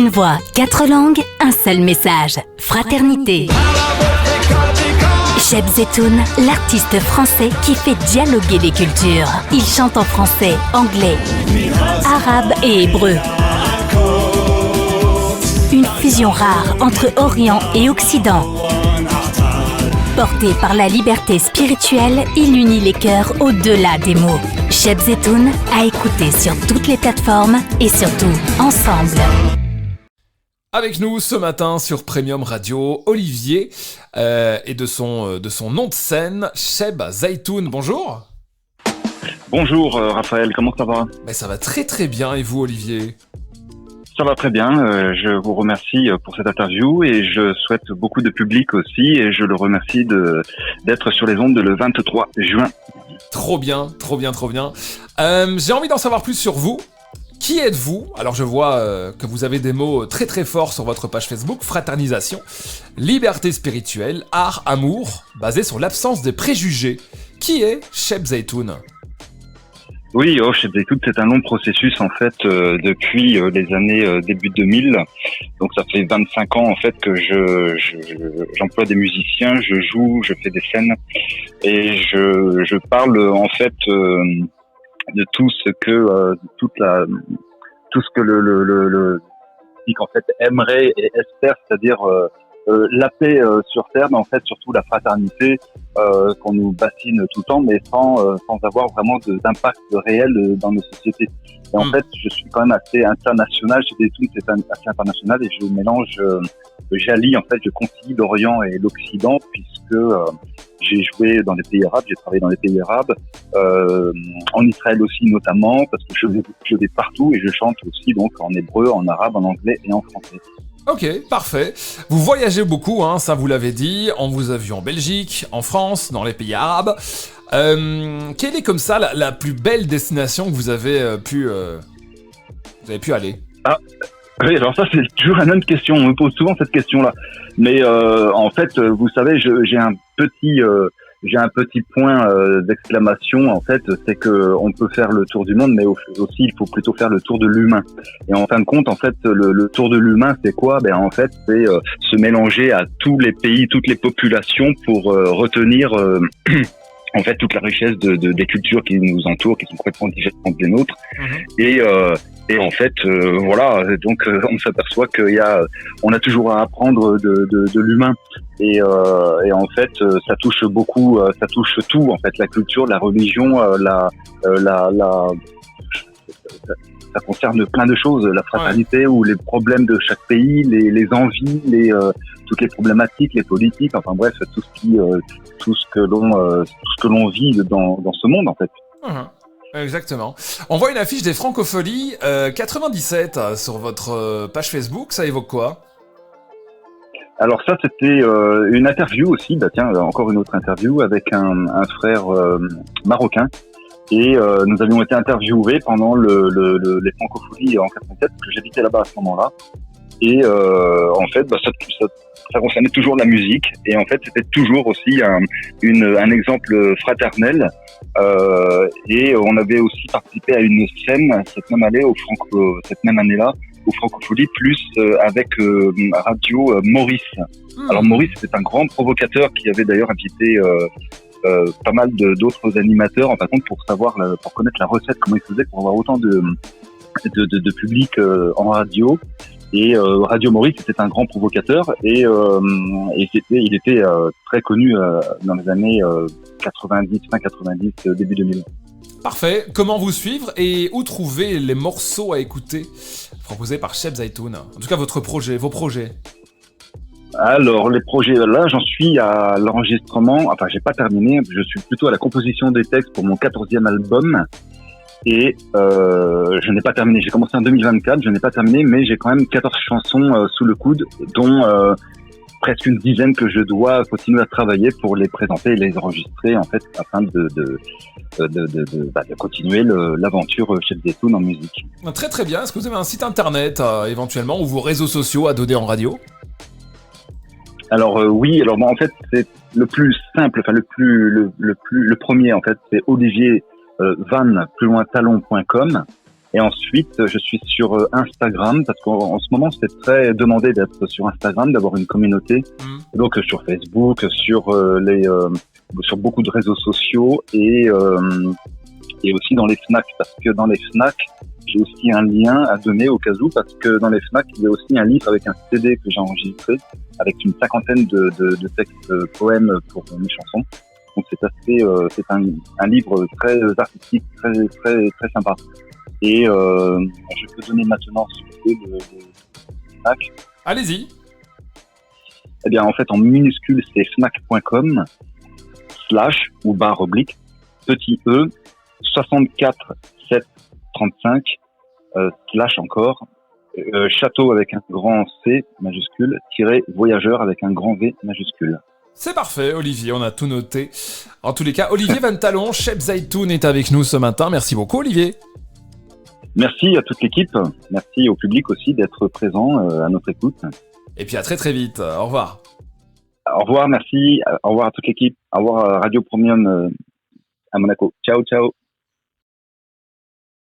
Une voix, 4 langues, un seul message. Fraternité. Cheb Zetoun, l'artiste français qui fait dialoguer les cultures. Il chante en français, anglais, arabe et hébreu. Une fusion rare entre Orient et Occident. Porté par la liberté spirituelle, il unit les cœurs au-delà des mots. Cheb Zetoun à écouter sur toutes les plateformes et surtout ensemble. Avec nous ce matin sur Premium Radio, Olivier et de son nom de scène, Cheb Zetoun. Bonjour. Bonjour Raphaël, comment ça va ? Ça va très très bien, et vous Olivier ? Ça va très bien, je vous remercie pour cette interview et je souhaite beaucoup de public aussi et je le remercie d'être sur les ondes le 23 juin. Trop bien, trop bien, trop bien. J'ai envie d'en savoir plus sur vous. Qui êtes-vous ? Alors je vois que vous avez des mots très très forts sur votre page Facebook, fraternisation, liberté spirituelle, art, amour, basé sur l'absence de préjugés. Qui est Cheb Zetoun ? Oui, Cheb Zetoun, c'est un long processus en fait depuis les années début 2000. Donc ça fait 25 ans en fait que j'emploie des musiciens, je joue, je fais des scènes et je parle en fait de tout ce que tout ce que le public en fait aimerait et espère, c'est-à-dire la paix sur terre, mais en fait surtout la fraternité qu'on nous bassine tout le temps, mais sans avoir vraiment d'impact réel dans nos sociétés. Et en fait, je suis quand même assez international, Cheb Zetoun c'est assez international et je mélange, j'allie en fait, je concilie l'Orient et l'Occident puisque j'ai joué dans les pays arabes, j'ai travaillé dans les pays arabes, en Israël aussi notamment, parce que je vais partout et je chante aussi donc en hébreu, en arabe, en anglais et en français. Ok, parfait. Vous voyagez beaucoup, ça vous l'avez dit. On vous a vu en Belgique, en France, dans les pays arabes. Quelle est comme ça la plus belle destination que vous avez pu aller ? Ah, oui, alors ça c'est toujours une autre question. On me pose souvent cette question-là. Mais en fait, vous savez, j'ai un petit point d'exclamation en fait, c'est que on peut faire le tour du monde, mais aussi il faut plutôt faire le tour de l'humain. Et en fin de compte, en fait, le tour de l'humain, c'est quoi ? En fait, c'est se mélanger à tous les pays, toutes les populations pour retenir en fait toute la richesse des cultures qui nous entourent, qui sont complètement différentes des nôtres. Et en fait, voilà, donc on s'aperçoit on a toujours à apprendre de l'humain. Et en fait, ça touche beaucoup, ça touche tout en fait, la culture, la religion, ça concerne plein de choses, la fraternité ou les problèmes de chaque pays, les envies, toutes les problématiques, les politiques, enfin bref, tout ce que l'on vit dans ce monde en fait. Exactement. On voit une affiche des Francopholies 97 sur votre page Facebook, ça évoque quoi ? Alors ça, c'était une interview aussi, encore une autre interview avec un frère marocain. Et nous avions été interviewés pendant les Francopholies en 87, parce que j'habitais là-bas à ce moment-là. Et en fait, ça concernait toujours la musique. Et en fait, c'était toujours aussi un exemple fraternel. Et on avait aussi participé à une scène cette même année-là, aux Francopholies, plus avec Radio Maurice. Alors Maurice, c'était un grand provocateur qui avait d'ailleurs invité pas mal d'autres animateurs, en fin de compte, pour connaître la recette, comment il faisait pour avoir autant de public en radio. Et Radio Maurice, c'était un grand provocateur et il était très connu dans les années 90, fin 90, début 2000. Parfait. Comment vous suivre et où trouver les morceaux à écouter proposés par Cheb Zetoun ? En tout cas, vos projets. Alors, les projets, là, j'en suis à l'enregistrement. Enfin, j'ai pas terminé. Je suis plutôt à la composition des textes pour mon 14e album. Et je n'ai pas terminé. J'ai commencé en 2024, je n'ai pas terminé, mais j'ai quand même 14 chansons sous le coude, dont presque une dizaine que je dois continuer à travailler pour les présenter et les enregistrer, en fait, afin de continuer l'aventure Cheb Zetoun en musique. Très très bien. Est-ce que vous avez un site internet éventuellement ou vos réseaux sociaux à donner en radio ? Alors oui, alors en fait c'est le plus simple, enfin le premier en fait, c'est Olivier van talon.com Et ensuite, je suis sur Instagram parce qu'en ce moment, c'est très demandé d'être sur Instagram, d'avoir une communauté. Donc sur Facebook, sur beaucoup de réseaux sociaux et aussi dans les Fnac, parce que dans les Fnac, j'ai aussi un lien à donner au cas où, parce que dans les Fnac, il y a aussi un livre avec un CD que j'ai enregistré avec une 50aine de textes poèmes pour mes chansons. Donc c'est un livre très artistique, très très très sympa. Et je peux donner maintenant le Fnac. Allez-y. Eh bien, en fait, en minuscule, c'est fnac.com / ou barre oblique petit e 64 7 35 / encore château avec un grand C majuscule / voyageur avec un grand V majuscule. C'est parfait, Olivier, on a tout noté. En tous les cas, Olivier Van Talon, Cheb Zaytoun est avec nous ce matin. Merci beaucoup, Olivier. Merci à toute l'équipe. Merci au public aussi d'être présent à notre écoute. Et puis à très très vite. Au revoir. Au revoir, merci. Au revoir à toute l'équipe. Au revoir à Radio Premium à Monaco. Ciao, ciao.